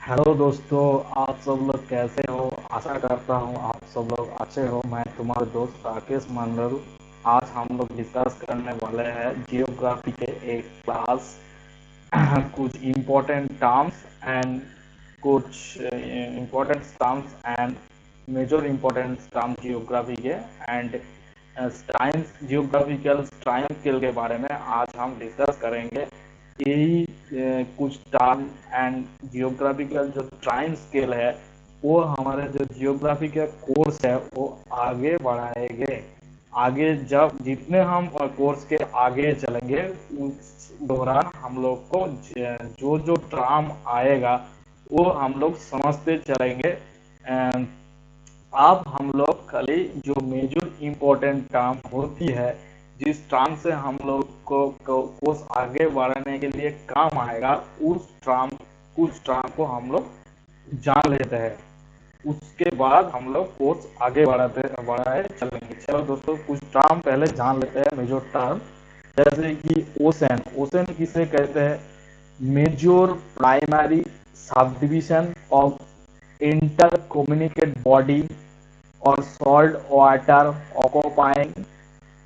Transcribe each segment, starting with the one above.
Hello दोस्तों। आप सब लोग कैसे हो? आशा करता हूँ आप सब लोग अच्छे हो। मैं तुम्हारे दोस्त राकेश मंडल। आज हम लोग डिस्कस करने वाले हैं जियोग्राफी के एक क्लास। कुछ इम्पोर्टेंट टर्म्स एंड कुछ important terms and major important terms geography के and times geographical time scale के बारे में आज हम डिस्कस करेंगे। यही कुछ टर्म एंड जियोग्राफिकल जो टाइम स्केल है वो हमारे जो जियोग्राफी का कोर्स है वो आगे बढ़ाएंगे। आगे जब जितने हम कोर्स के आगे चलेंगे उस दौरान हम लोग को जो जो टर्म आएगा वो हम लोग समझते चलेंगे। अब हम लोग खाली जो मेजर इम्पोर्टेंट टर्म होती है जिस टर्म से हम लोग को कोर्स आगे बढ़ाने के लिए काम आएगा उस टर्म कुछ टर्म को हम लोग जान लेते हैं। उसके बाद हम लोग कोर्स आगे बढ़ाए चलेंगे। चलो दोस्तों, कुछ टर्म पहले जान लेते हैं मेजर टर्म। जैसे कि ओशन। ओशन किसे कहते हैं? Major primary sub division of inter communicate body or salt water occupying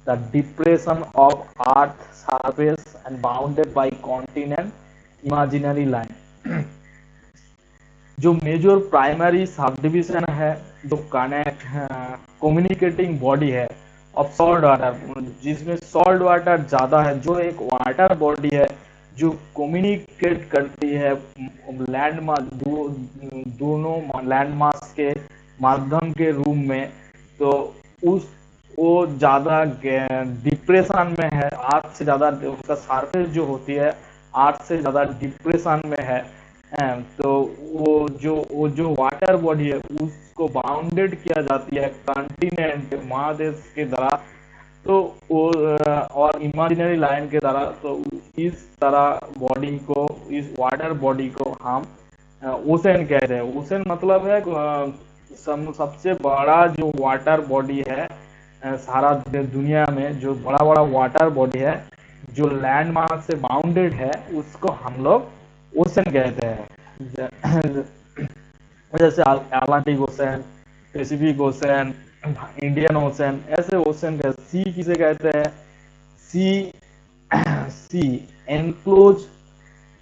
the depression of Earth's surface and bounded by continent imaginary line। जो मेजर प्राइमरी सब डिविजन है, जो connect communicating body है of salt water, जिसमें salt water ज्यादा है, जो एक water body है जो कम्युनिकेट करती है लैंड मास दोनों लैंड मास के माध्यम के रूप में। तो उस वो ज्यादा डिप्रेशन में है, अर्थ से ज्यादा उसका सरफेस जो होती है अर्थ से ज्यादा डिप्रेशन में है। तो वो जो वाटर बॉडी है उसको बाउंडेड किया जाती है कॉन्टिनेंट महादेश के द्वारा। तो वो और इमेजिनरी लाइन के द्वारा। तो इस तरह बॉडी को, इस वाटर बॉडी को हम ओशन कहते हैं। ओशन मतलब है सबसे बड़ा जो वाटर बॉडी है सारा दुनिया में जो बड़ा बड़ा वाटर बॉडी है जो लैंड मास से बाउंडेड है उसको हम लोग ओशन कहते हैं। जैसे Atlantic ocean, Pacific ocean, Indian ocean, ऐसे ओशन का सी किसे कहते हैं? सी सी एनक्लोज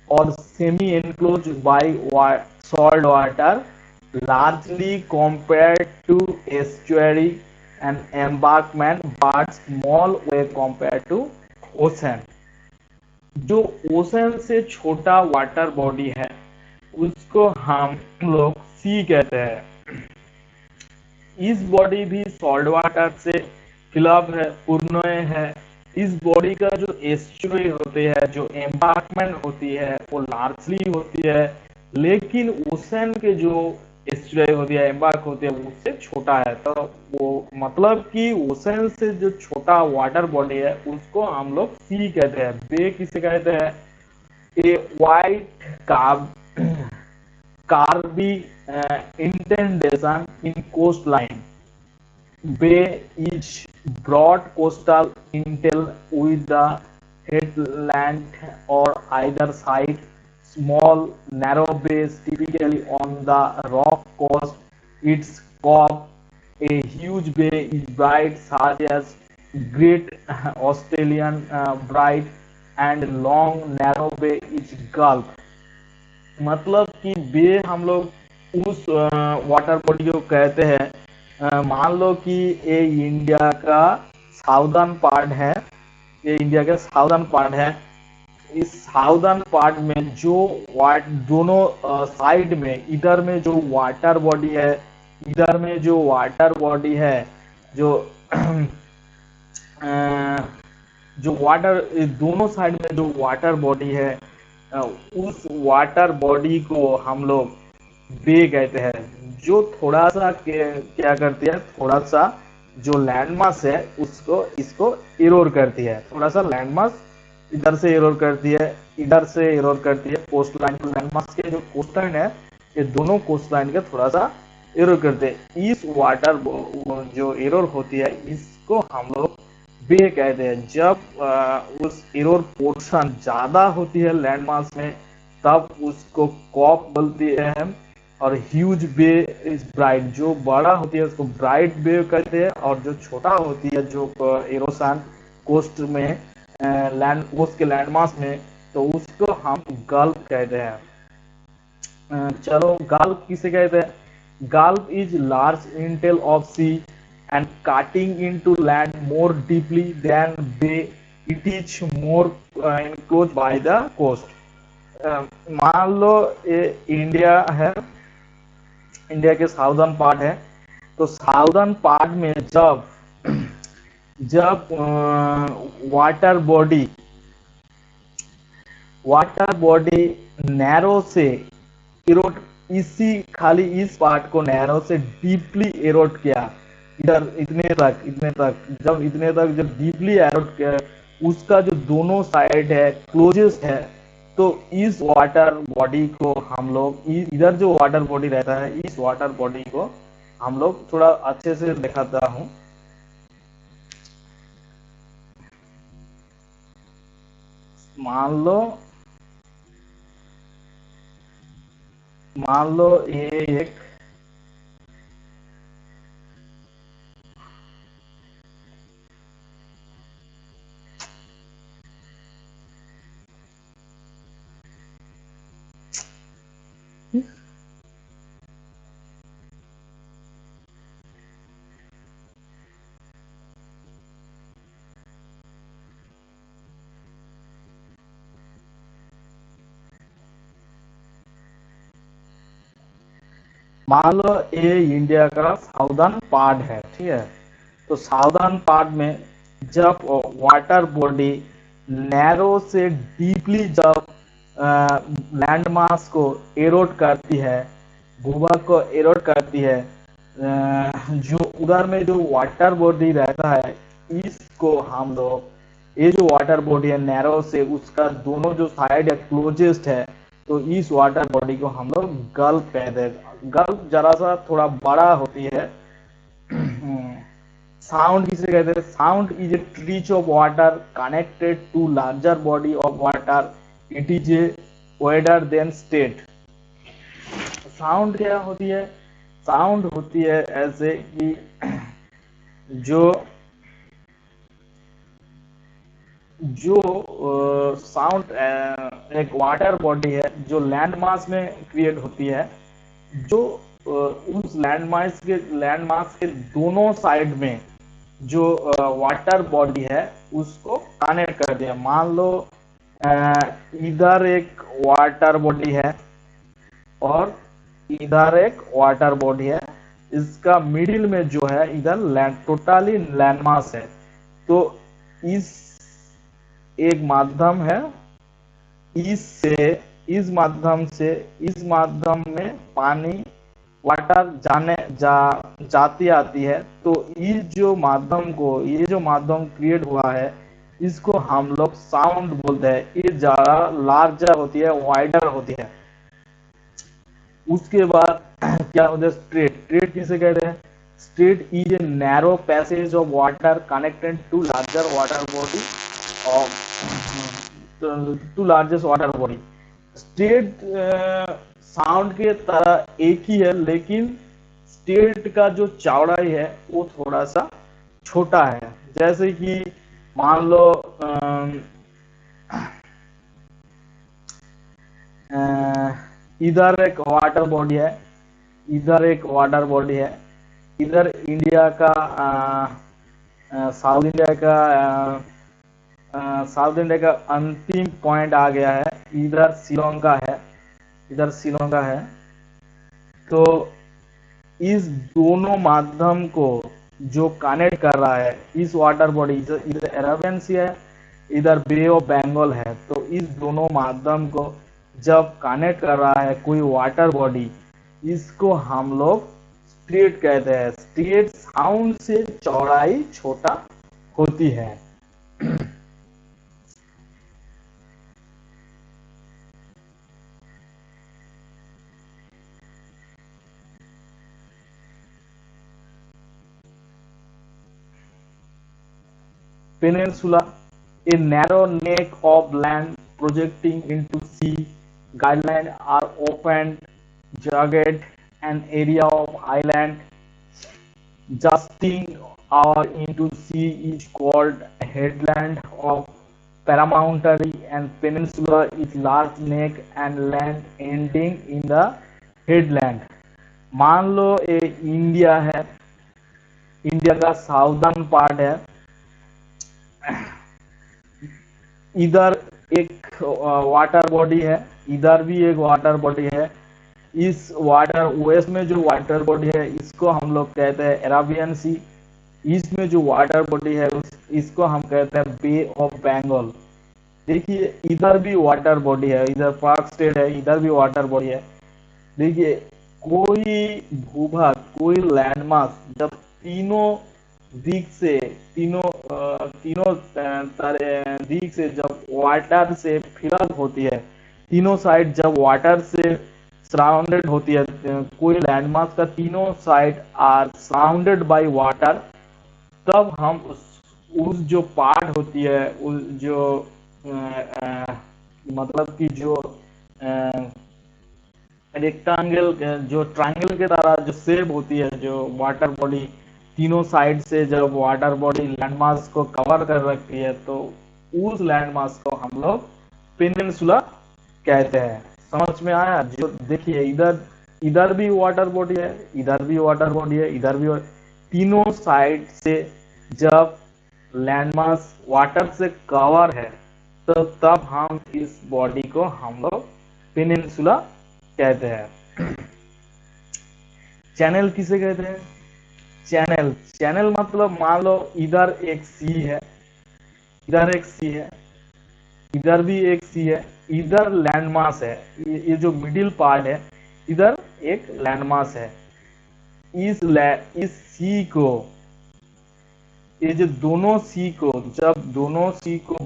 और semi enclose by salt water largely compared to estuary and embankment but small way compared to ocean। जो ओशन से छोटा वाटर बॉडी है उसको हम लोग सी कहते हैं। इस बॉडी भी सॉल्ट वाटर से फिलअप है, पूर्ण है। इस बॉडी का जो एस्चुरी होती है, जो एम्बार्कमेंट होती है वो लार्जली होती है, लेकिन ओशन के जो एस्चुरी होती है, एम्बार्क होती है, उससे छोटा है। तो वो मतलब कि ओशन से जो छोटा वाटर बॉडी है उसको हम लोग सी कहते हैं। बे किसे कहते हैं? A wide curve curvy indentation in coastline. Bay is broad coastal intel with the headland or either side. Small narrow bays typically on the rock coast. Its cove. A huge bay is bright such as Great Australian Bright and long narrow bay is Gulf। मतलब कि बे हम लोग उस water body को कहते हैं। मान लो कि ये इंडिया का साउदर्न पार्ट है, ये इंडिया का साउदर्न पार्ट है। इस साउदर्न पार्ट में जो दोनों साइड में, इधर में जो वाटर बॉडी है, इधर में जो वाटर बॉडी है, जो जो वाटर, दोनों साइड में जो वाटर बॉडी है उस वाटर बॉडी को हम लोग बे कहते हैं। जो थोड़ा सा क्या करती है, थोड़ा सा जो लैंडमास है उसको इसको इरोर करती है। थोड़ा सा लैंडमास इधर से इरोर करती है, इधर से इरोर करती है। कोस्ट लाइन टू लैंडमास के जो कोस्ट लाइन है ये दोनों कोस्ट लाइन का थोड़ा सा इरोर करते हैं। इस वाटर जो इरोर होती है इसको हम लोग बे कहते हैं। जब उस इरोर पोर्शन ज्यादा होती है लैंड मास में तब उसको कॉप बोलती है। और ह्यूज बे इज ब्राइट, जो बड़ा होती है उसको ब्राइट बे कहते हैं, और जो छोटा होती है जो एरोसान कोस्ट में लैंड कोस्ट के लैंडमास में, तो उसको हम गल्फ कहते हैं। चलो गल्फ किसे कहते हैं? गल्फ इज लार्ज इंटेल of sea and cutting into land more deeply than bay, it is more enclose by the coast. मान लो ये इंडिया है, इंडिया के साउदर्न पार्ट है, तो साउदर्न पार्ट में जब जब वाटर बॉडी नैरो से इरोड, इसी खाली इस पार्ट को नैरो से डीपली एरोड किया, इधर इतने तक जब इतने तक जब डीपली एरोड किया, उसका जो दोनों साइड है क्लोजेस्ट है, तो इस वाटर बॉडी को हम लोग इधर जो वाटर बॉडी रहता है, इस वाटर बॉडी को हम लोग थोड़ा अच्छे से दिखाता हूँ। मान लो मान लो ये एक मान लो ये इंडिया का साउदर्न पार्ट है, ठीक है। तो साउदर्न पार्ट में जब वाटर बॉडी नैरो से डीपली जब लैंड मास को एरोड करती है, भूभाग को एरोड करती है, जो उधर में जो वाटर बॉडी रहता है, इसको हम लोग ये जो वाटर बॉडी है नैरो से उसका दोनों जो साइड है क्लोजेस्ट है, तो इस वाटर बॉडी को हम लोग गल्फ कहते हैं। गल्फ जरा सा थोड़ा बड़ा होती है। साउंड किसे कहते हैं? Sound is a stretch of water connected to larger body of water, it is a wider than strait. Sound क्या होती है? साउंड होती है ऐसे कि जो जो साउंड एक वाटर बॉडी है जो लैंड मास में क्रिएट होती है, जो उस लैंड मास के दोनों साइड में जो वाटर बॉडी है उसको कनेक्ट कर दिया। मान लो इधर एक वाटर बॉडी है और इधर एक वाटर बॉडी है, इसका मिडिल में जो है इधर लैंड टोटली लैंडमास है, तो इस एक माध्यम है, इस माध्यम में पानी वाटर जाती आती है, तो ये जो माध्यम क्रिएट हुआ है, इसको हम लोग साउंड बोलते हैं। ये ज्यादा लार्जर होती है, वाइडर होती है। उसके बाद क्या होता है? स्ट्रेट किसे कहते हैं? Strait is a narrow passage of water connected to larger water body to largest water body. Strait sound के तरह एक ही है, लेकिन स्ट्रेट का जो चौड़ाई है वो थोड़ा सा छोटा है। जैसे कि मान लो इधर एक वाटर बॉडी है, इधर एक वाटर बॉडी है, इधर इंडिया का साउथ इंडिया का अंतिम पॉइंट आ गया है, इधर श्रीलंका है। तो इस दोनों माध्यम को जो कनेक्ट कर रहा है, इस वाटर बॉडी, इधर अरेबियन सी है, इधर बे ऑफ बंगाल है, तो इस दोनों माध्यम को जब कनेक्ट कर रहा है कोई वाटर बॉडी, इसको हम लोग स्ट्रेट कहते हैं। स्ट्रेट साउंड से चौड़ाई छोटा होती है। Peninsula, a narrow neck of land projecting into sea, guidelines are often jagged, an area of island jutting out into sea is called a headland of promontory, and peninsula is large neck and land ending in the headland. मान लो ये India है, India का southern part है, इधर एक water body है, इधर भी एक वाटर बॉडी है। इस वाटर वेस्ट में जो वाटर बॉडी है इसको हम लोग कहते हैं अरेबियन सी। ईस्ट में जो वाटर बॉडी है इसको हम कहते हैं बे ऑफ बंगाल। देखिए इधर भी वाटर बॉडी है, इधर पाक स्टेट है, इधर भी वाटर बॉडी है। देखिए कोई भूभाग, कोई लैंडमार्क जब तीनों दिख से तीनों दिख से जब वाटर से फिलअप होती है, तीनों साइड जब वाटर से सराउंडेड होती है, कोई लैंडमार्क का तीनों side are surrounded by water, तब हम उस जो पार्ट होती है, उस जो मतलब कि जो रेक्टेंगल, जो ट्रायंगल के तरह जो शेप होती है, जो वाटर बॉडी तीनों साइड से जब वाटर बॉडी लैंडमार्क को कवर कर रखती है, तो उस लैंडमार्क को हम लोग पेनिनसुला कहते हैं। समझ में आया? जो देखिए इधर भी वाटर बॉडी है, इधर भी वाटर बॉडी है, इधर भी तीनों साइड से जब लैंडमार्क वाटर से कवर है, तो तब हम इस बॉडी को हम लोग पेनिनसुला कहते हैं। चैनल किसे कहते हैं? चैनल मतलब मान लो इधर एक सी है, इधर एक सी है, इधर भी एक सी है, इधर लैंडमास है, ये जो मिडिल पार्ट है इधर एक लैंडमास है। इस सी को, ये जो दोनों सी को, जब दोनों सी को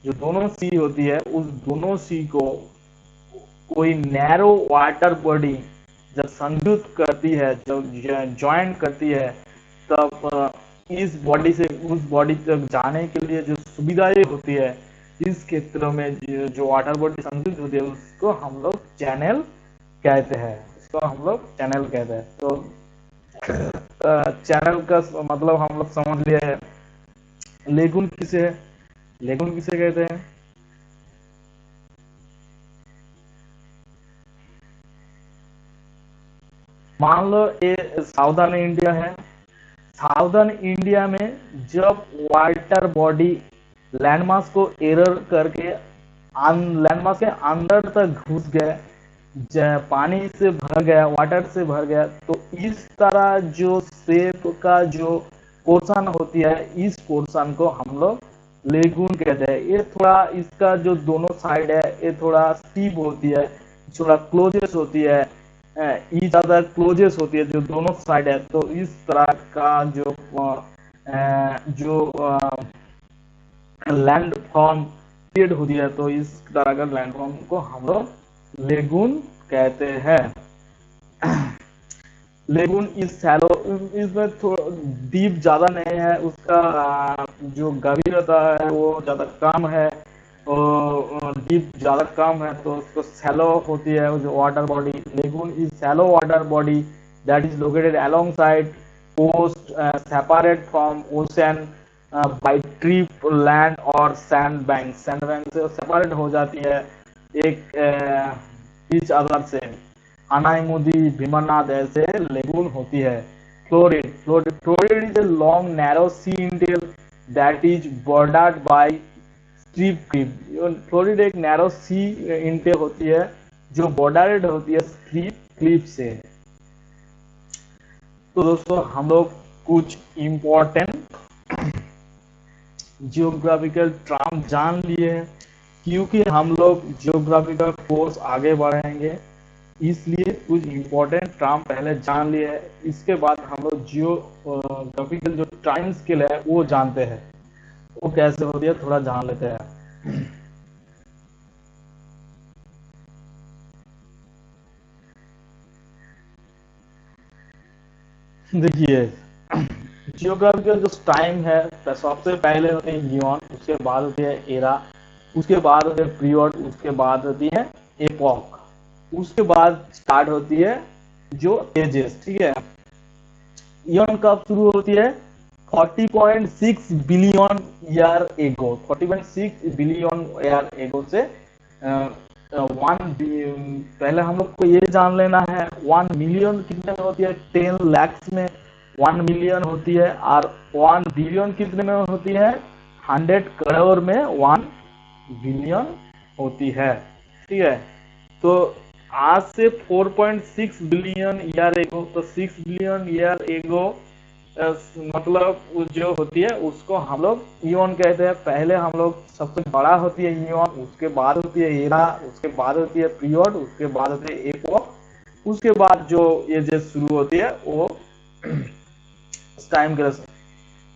जो दोनों सी होती है, उस दोनों सी को कोई नैरो वाटर बॉडी जब संयुक्त करती है, जब ज्वाइन करती है, तब इस बॉडी से उस बॉडी तक जाने के लिए जो सुविधाएं होती है, इस क्षेत्र में जो वाटर बॉडी संयुक्त होती है उसको हम लोग चैनल कहते हैं, उसको हम लोग चैनल कहते हैं। तो चैनल का मतलब हम लोग समझ लिए है। लेगून किसे कहते हैं? मान लो ये साउदर्न इंडिया है, साउदर्न इंडिया में जब वाटर बॉडी लैंडमार्क को एरर करके लैंडमार्क के अंदर तक घुस गए, पानी से भर गया, वाटर से भर गया, तो इस तरह जो शेप का जो पोर्शन होती है, इस पोर्शन को हम लोग लेगून कहते हैं। ये थोड़ा इसका जो दोनों साइड है ये थोड़ा स्टीप होती है, थोड़ा क्लोजेस होती है, ज्यादा क्लोजेस होती है जो दोनों साइड है। तो इस तरह का जो लैंड फॉर्म क्रिएट होती है, तो इस तरह का लैंड फॉर्म को हम लोग लेगून कहते हैं। लेगून इस सैलो, इसमें थोड़ा डीप ज्यादा नहीं है, उसका जो गभीरता है वो ज्यादा कम है और डीप ज्यादा कम है, तो उसको सैलो होती है जो water body. Lagoon is shallow water body that is located along side coast, separate from ocean by strip land और सैंड बैंक से सेपरेट हो जाती है एक ईच अदर से। अनाईमुदी, भीमनाथ ऐसे लेगून होती है। Fjord is a long narrow sea इंटेल that is bordered by steep cliff. Fjord एक नैरो सी इंटेल होती है जो बॉर्डर्ड होती है स्ट्रीप क्लिफ से। तो दोस्तों हम लोग कुछ इम्पोर्टेंट जियोग्राफिकल टर्म जान लिए हैं, क्योंकि हम लोग जियोग्राफी का कोर्स आगे बढ़ाएंगे, इसलिए कुछ इम्पोर्टेंट टर्म पहले जान लिए हैं। इसके बाद हम लोग जियोग्राफिकल जो टाइम स्केल है वो जानते हैं, वो कैसे होती है थोड़ा जान लेते हैं। देखिए जियोग्राफिकल जो टाइम है, सबसे पहले होते हैं गियोन, उसके बाद होती है एरा, उसके बाद होते हैं पीरियड, उसके बाद होती है एपॉक, उसके बाद स्टार्ट होती है जो एजेस, ठीक है। ईयन कब शुरू होती है? 40.6 billion year ago, 40.6 billion year ago से पहले हम लोग को ये जान लेना है 1 मिलियन कितने में होती है? 10 lakhs में 1 मिलियन होती है, और 1 बिलियन कितने में होती है? 100 करोड़ में 1 बिलियन होती है, ठीक है। तो आज से 4.6 बिलियन ईयर एगो, तो 6 बिलियन ईयर एगो मतलब जो होती है उसको हम लोग ईओन कहते हैं। पहले हम लोग सबसे बड़ा होती है ईओन, उसके बाद होती है एरा, उसके बाद होती है पीरियड, उसके बाद होती है एपोक, उसके बाद जो एजेस शुरू होती है वो टाइम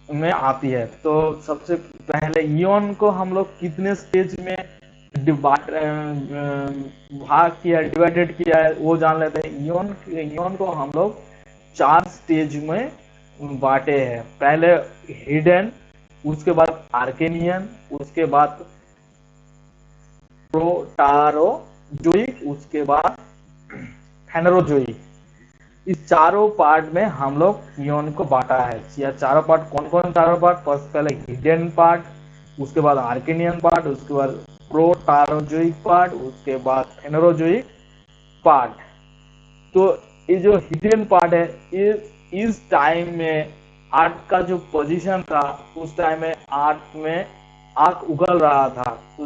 में आती है। तो सबसे पहले ईओन को हम लोग कितने स्टेज में भाग किया, डिवाइडेड किया है वो जान लेते हैं। ईओन को हम लोग 4 स्टेज में बांटे हैं। पहले हिडन, उसके बाद आर्केनियन, उसके बाद प्रोटारोजोइक, उसके बाद फेनरोजोइक। इस चारों पार्ट में हम लोग ईओन को बांटा है। या चारों पार्ट कौन कौन? चारों पार्ट, फर्स्ट पहले हिडन पार्ट, उसके बाद आर्केनियन पार्ट, उसके बाद प्रोटारोजोइक पार्ट, उसके बाद फेनरोजोइक पार्ट। तो ये जो हिडन पार्ट है, इस टाइम में आर्ट का जो पोजीशन था, उस टाइम में आर्ट में आग उगल रहा था। तो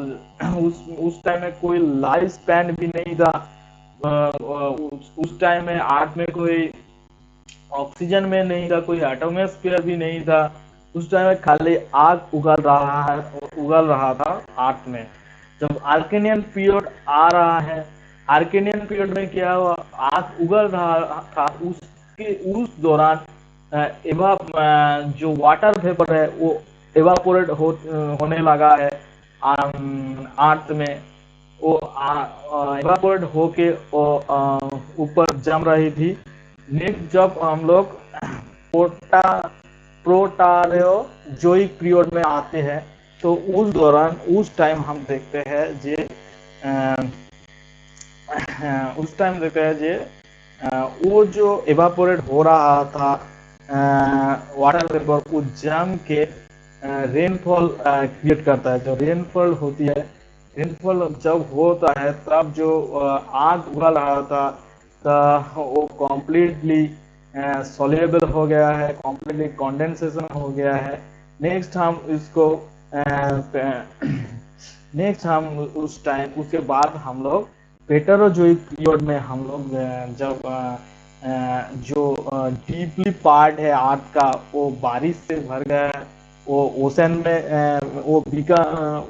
उस टाइम में कोई लाइफ स्पैन भी नहीं था। उस टाइम में आर्ट में कोई ऑक्सीजन में नहीं था, कोई एटमॉस्फेयर भी नहीं था। उस टाइम में खाली आग उगल रहा था आर्ट में। जब आर्केनियन पीरियड आ रहा है, आर्केनियन पीरियड में क्या हुआ? आग उगल रहा था, उस दौरान जो वाटर वेपर है वो एवापोरेट होने लगा है आर्थ में। वो एवापोरेट होके ऊपर जम रही थी। नेक्स्ट जब हम लोग प्रोटारोजोइक पीरियड में आते हैं, तो उस दौरान उस टाइम हम देखते हैं जे वो जो एवापोरेट हो रहा था वाटर वेपर, वो जम के रेनफॉल क्रिएट करता है। जो रेनफॉल होती है, रेनफॉल जब होता है तब जो आग उगल रहा था, तो वो कम्प्लीटली सोल्यूबल हो गया है, कम्प्लीटली कंडेंसेशन हो गया है। नेक्स्ट हम इसको नेक्स्ट हम उस टाइम, उसके बाद हम लोग पेटरोजोइक पीरियड में हम लोग जब जो डीपली पार्ट है आर्थ का वो बारिश से भर गया है, वो ओशन में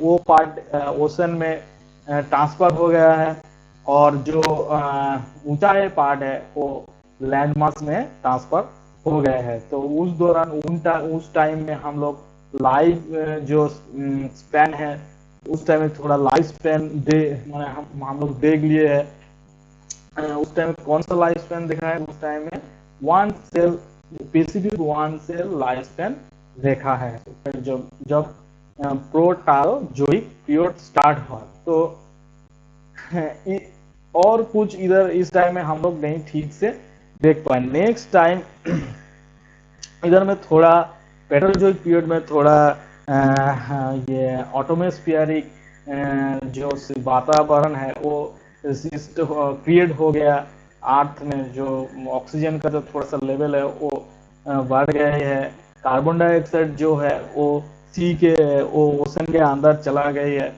वो पार्ट ओशन में ट्रांसफर हो गया है, और जो ऊंचाई पार्ट है वो लैंड मास में ट्रांसफर हो गया है। तो उस दौरान उस टाइम में हम लोग लाइव जो स्पैन है, उस टाइम में थोड़ा लाइफ स्पैन हम लोग देख लिए है। उस टाइम में कौन सा लाइफ स्पैन देखा है? उस टाइम में one cell, specific one cell life span देखा है। जब प्रोटारोजोइक पीरियड स्टार्ट हुआ, तो और कुछ इधर इस टाइम में हम लोग नहीं ठीक से देख पाए। नेक्स्ट टाइम इधर में थोड़ा पेट्रोजोइक पीरियड में थोड़ा ये ऑटोमोस्फियरिक जो वातावरण है वो क्रिएट हो गया अर्थ में। जो ऑक्सीजन का जो थोड़ा सा लेवल है वो बढ़ गया है। कार्बन डाइऑक्साइड जो है वो ओशन के अंदर चला गई है।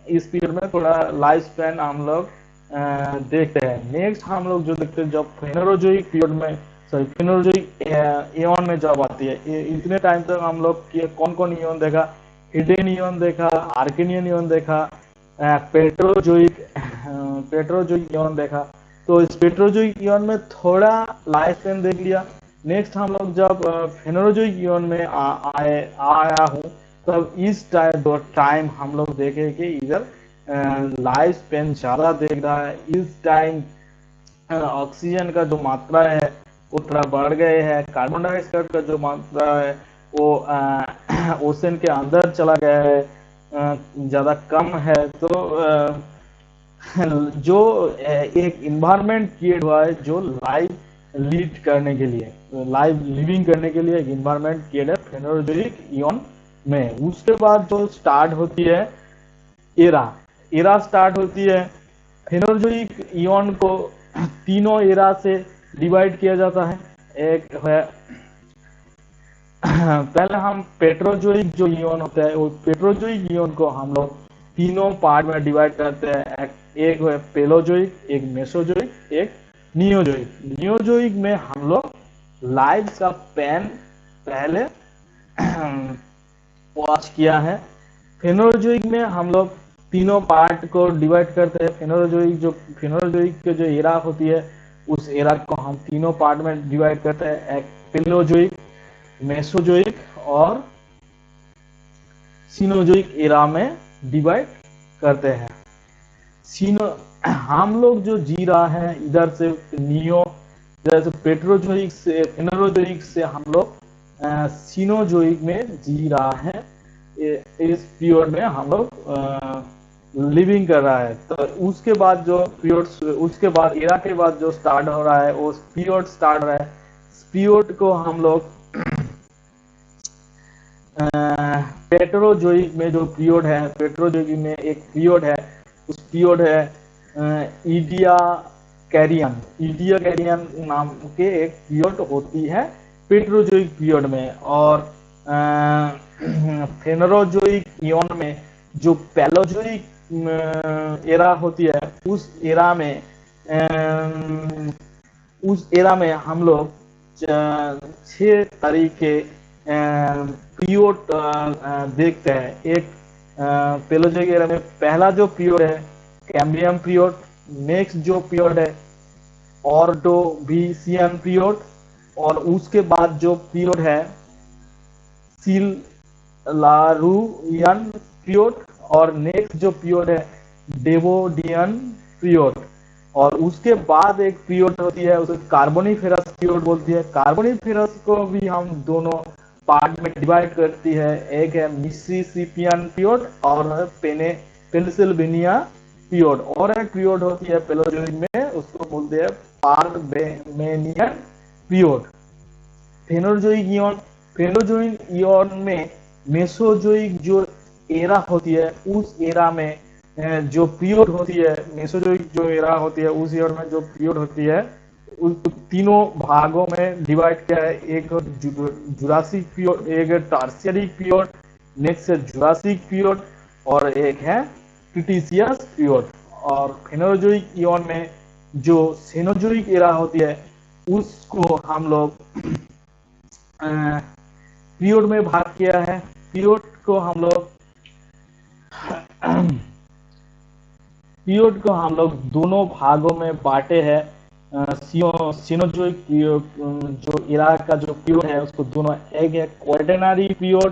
इस पीरियड में थोड़ा लाइफ स्पैन हम लोग देखते हैं। नेक्स्ट हम लोग जो देखते हैं जब फेनरोजोइक पीरियड में, फेनरोजोइक इयन में जब आती है, इतने टाइम तक हम लोग कौन कौन इयन देखा? हिडन इयन देखा, आर्केनियन इयन देखा, पेट्रोजोइक इयन देखा। तो इस पेट्रोजोइक इयन में थोड़ा लाइफ स्पैन देख लिया। नेक्स्ट हम लोग जब फेनरोजोइक इयन में आया हूँ, तब इस टाइम हम लोग देखे कि इधर लाइफ स्पैन ज्यादा देख रहा है। इस टाइम ऑक्सीजन का जो मात्रा है वो थोड़ा बढ़ गए है। कार्बन डाइऑक्साइड का जो मात्रा है वो ओशन के अंदर चला गया है, ज्यादा कम है। तो जो एक इन्वायरमेंट क्रिएट हुआ है जो लाइव लीड करने के लिए, लाइव लिविंग करने के लिए एक इन्वायरमेंट क्रिएट है फेनोजोइक इयन में। उसके बाद जो स्टार्ट होती है एरा, एरा स्टार्ट होती है। फेनोजोइक इयन को तीनों एरा से डिवाइड किया जाता है। एक है पहले हम पेट्रोजोइक जो इयन होता है वो पेट्रोजोइक इयन को हम लोग तीनों पार्ट में डिवाइड करते हैं। एक है पेलोजोइक, एक मेसोजोइक, एक नियोजोइक। नियोजोइक में हम लोग लाइव का पैन पहले वॉच किया है। फेनोजोइक में हम लोग तीनों पार्ट को डिवाइड करते हैं। फेनोजोइक के जो एरा होती है उस एरा को हम तीनों पार्ट में डिवाइड करते हैं। एक पेलोजोइक, मेसोजोइक और सीनोजोइक एरा में डिवाइड करते हैं। हम लोग जो जी रहा है इधर से नियो, इधर से पेट्रोजोइक से फेनोजोइक से हम लोग सीनोजोइक में जी रहा है। इस पीरियड में हम लोग लिविंग कर रहा है। तो उसके बाद जो पीरियड, उसके बाद एरा के बाद जो स्टार्ट हो रहा है वो पीरियड स्टार्ट हो रहा है। पीरियड को हम लोग पेट्रोजोइक में जो पीरियड है, पेट्रोजोइक में एक पीरियड है, उस पीरियड है ईडिया कैरियन। ईडिया कैरियन नाम के एक पीरियड होती है पेट्रोजोइक पीरियड में। और फेनोजोइक इयन में जो पैलोजोइक एरा होती है उस एरा में हम लोग 6 तरीके पीरियड देखते हैं। एक पेलोजोइक एरा में पहला जो पीरियड है कैम्ब्रियन पीरियड, नेक्स्ट जो पीरियड है ऑर्डोविशियन पीरियड, और उसके बाद जो पीरियड है सिलारुयन पीरियड, और नेक्स्ट जो पीरियड है डेवोडियन पीरियड। और उसके बाद एक पीरियड होती है उसे कार्बोनिफेरस पीरियड बोलती है। कार्बोनिफेरस को भी हम दोनों पार्ट में डिवाइड करती है। एक है मिसिसिपियन पीरियड और पेनिसिल्वेनिया पीरियड, और एक पीरियड होती है पेलोजोइक में, उसको बोलते हैं पार्मेनियन पीरियड। फेनोजोइक इयन में मेसोजोइक जो एरा होती है उस एरा में जो पीरियड होती है, मेसोजोइक जो एरा होती है उस ईयर में जो पीरियड होती है उस तीनों भागों में डिवाइड किया है। एक जुरासिक पीरियड, एक है टार्सियरी पीरियड, नेक्स्ट है जुरासिक पीरियड, और एक है क्रिटेशियस पीरियड। और फेनोजोइक इयन में जो सेनोजोइक एरा होती है उसको हम लोग पीरियड में भाग किया है। पीरियड को हम लोग दोनों भागों में बांटे हैं। सीनोजोइक जो एरा का जो पीरियड है उसको दोनों, एक है क्वाटरनरी पीरियड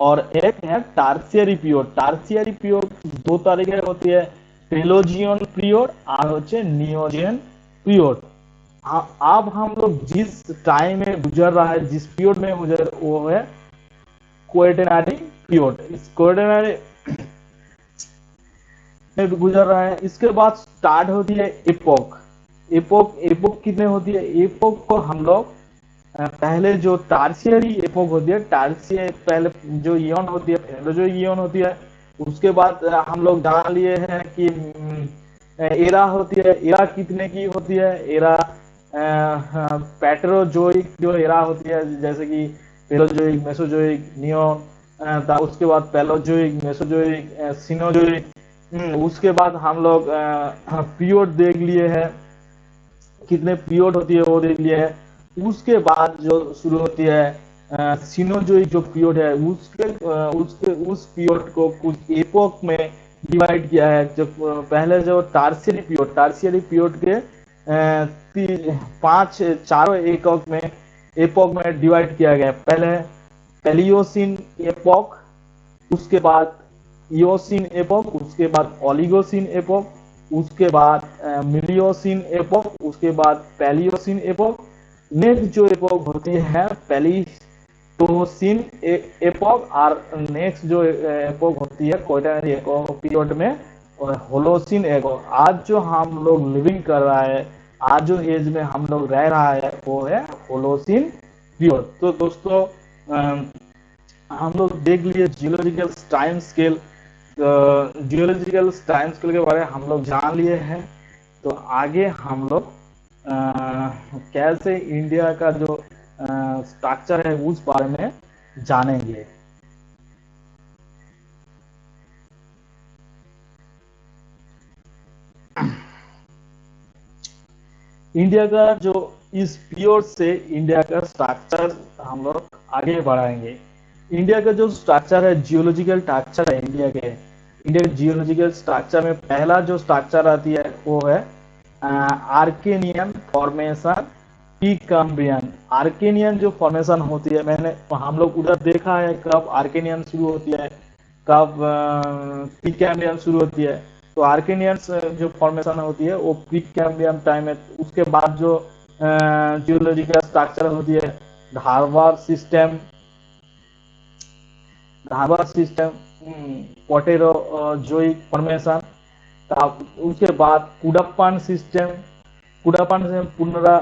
और एक है टार्सियरी पीरियड। टार्सियरी पीरियड 2 तरीके होती है, पेलोजियन पीरियड और नियोजियन पीरियड। अब हम लोग जिस टाइम में गुजर रहा है, जिस पीरियड में गुजर, वो है क्वाटरनरी पीरियड। इस क्वाटरनरी में गुजर रहा है। इसके बाद स्टार्ट होती है एपोक। एपोक कितने होती है? एपोक को हम लोग पहले जो टार्सियरी एपोक होती है, टार्सियर पहले जो इयन होती है, पहले जो इयन होती है, उसके बाद हम लोग जान लिए हैं कि एरा होती है। एरा कितने की होती है? एरा पेट्रोजोइक जो एरा होती है, जैसे कि पेलोजोइक, मेसोजोइक, नियोन, उसके बाद पेलोजोइक, मेसोजोइक, सिनोजोइक। उसके बाद हम लोग पीरियड देख लिए हैं, कितने पीरियड होती है वो देख लिए है। उसके बाद जो शुरू होती है सिनोजोइक जो पीरियड है, उस पीरियड को कुछ एपोक में डिवाइड किया है। जो पहले जो टार्सियरी पीरियड के 4 एपोक में डिवाइड किया गया है। पहले पेलियोसिन एपोक, उसके बाद इयोसिन एपोक, उसके बाद ओलिगोसिन एपोक, उसके बाद मिलियोसिन एपोक, उसके बाद पैलियोसिन एपोक। नेक्स्ट जो एपोक होती है प्लेइस्टोसिन एपोक, और नेक्स्ट जो एपोक होती है क्वाटरनरी पीरियड में और होलोसिन एगो। आज जो हम लोग लिविंग कर रहा है, आज जो एज में हम लोग रह रहा है, वो है होलोसिन पीरियड। तो दोस्तों हम लोग देख लिए geological time scale, geological time scale के बारे में हम लोग जान लिए हैं। तो आगे हम लोग कैसे इंडिया का जो स्ट्रक्चर है उस बारे में जानेंगे। इंडिया का जो इस पीरियड से इंडिया का स्ट्रक्चर हम लोग आगे बढ़ाएंगे। इंडिया का जो स्ट्रक्चर है, जियोलॉजिकल स्ट्रक्चर है इंडिया के, इंडिया के जियोलॉजिकल स्ट्रक्चर में पहला जो स्ट्रक्चर आती है वो है आर्केनियन फॉर्मेशन प्रीकैम्ब्रियन। आर्केनियन जो फॉर्मेशन होती है, मैंने हम लोग उधर देखा है कब आर्केनियन शुरू होती है, कब प्रीकैम्ब्रियन शुरू होती है। तो आर्केनियन जो फॉर्मेशन होती है वो प्रीकैम्ब्रियन टाइम है। उसके बाद जो जियोलॉजिकल स्ट्रक्चर होती है, Dharwad system, Dharwad system, पोटेरो जोइक formation. उसके बाद कुडप्पन सिस्टम, कुडप्पन से पुनरा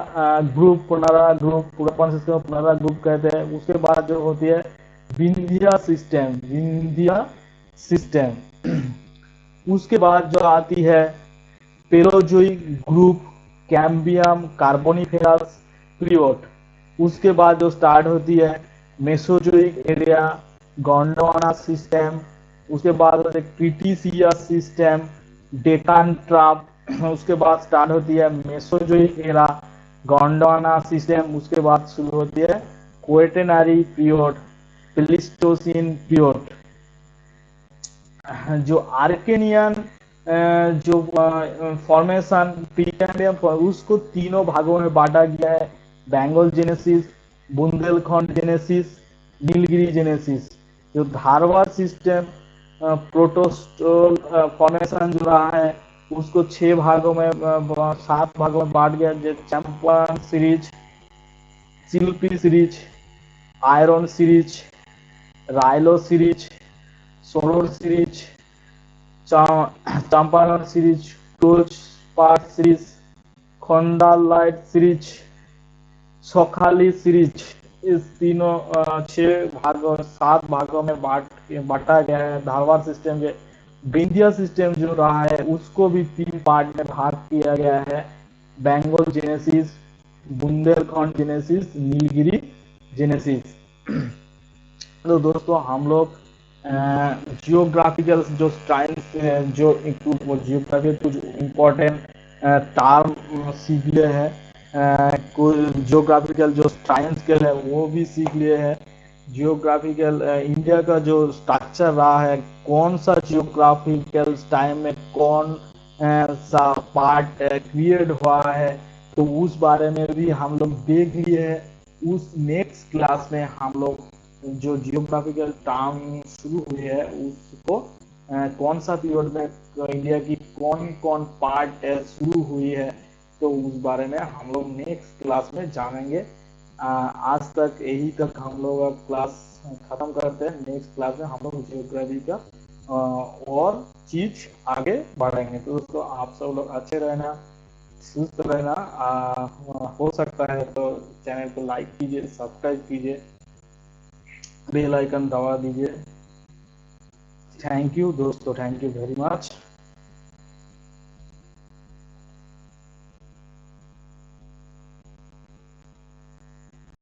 ग्रुप, पुनरा ग्रुप, कुडप्पन सिस्टम पुनरा ग्रुप कहते हैं। उसके बाद जो होती है विंध्या सिस्टम, विंध्या सिस्टम। उसके बाद जो आती है Palaeozoic group, cambium Carboniferous period. उसके बाद जो स्टार्ट होती है मेसोजोइक एरिया, गोंडवाना सिस्टम। उसके बाद होते क्रिटिशियस सिस्टम, डेकान ट्राप। उसके बाद स्टार्ट होती है मेसोजोइक एरा, गोंडवाना सिस्टम। उसके बाद शुरू होती है क्वेटेनरी पीरियड, प्लीस्टोसिन पीरियड। जो आर्केनियन जो फॉर्मेशन प्रीकैम्ब्रियन, उसको तीनों भागों में बांटा गया है, Bengal genesis, Bundelkhand genesis, Nilgiri genesis. जो धारवाड़ सिस्टम प्रोटोस्टोल फॉर्मेशन जो रहा है उसको 6 भागों में 7 भागों में बांट गया, जैसे Champaran series, Shilpi series, iron series, Raialo series, सोलोर सीरीज, चंपारण सीरीज, टोच पार्ट सीरीज, खंडालाइट सीरीज, सोखाली सीरीज। इस तीनों 6 भागों 7 भागों में बांटा गया है धारवाड़ सिस्टम के। विंध्या सिस्टम जो रहा है उसको भी 3 पार्ट में भाग किया गया है, Bengal genesis, Bundelkhand genesis, Nilgiri genesis. तो दोस्तों हम लोग जियोग्राफिकल जो साइंस जो जियोग्राफी कुछ इम्पोर्टेंट टर्म सीख लिए हैं, कुछ जियोग्राफिकल जो साइंस के है वो भी सीख लिए हैं। जियोग्राफिकल इंडिया का जो स्ट्रक्चर रहा है, कौन सा जियोग्राफिकल टाइम में कौन सा पार्ट क्रिएट हुआ है, तो उस बारे में भी हम लोग देख लिए हैं। उस नेक्स्ट क्लास में हम लोग जो जियोग्राफिकल टर्म शुरू हुई है उसको कौन सा पीरियड में इंडिया की कौन कौन पार्ट शुरू हुई है, तो उस बारे में हम लोग नेक्स्ट क्लास में जानेंगे। आज तक यही तक हम लोग क्लास खत्म करते हैं। नेक्स्ट क्लास में हम लोग जियोग्राफी का और चीज आगे बढ़ेंगे। तो दोस्तों आप सब लोग अच्छे रहना, सुस्त रहना। हो सकता है तो चैनल को लाइक कीजिए, सब्सक्राइब कीजिए, बेल आइकन दबा दीजिए। थैंक यू दोस्तों, थैंक यू वेरी मच।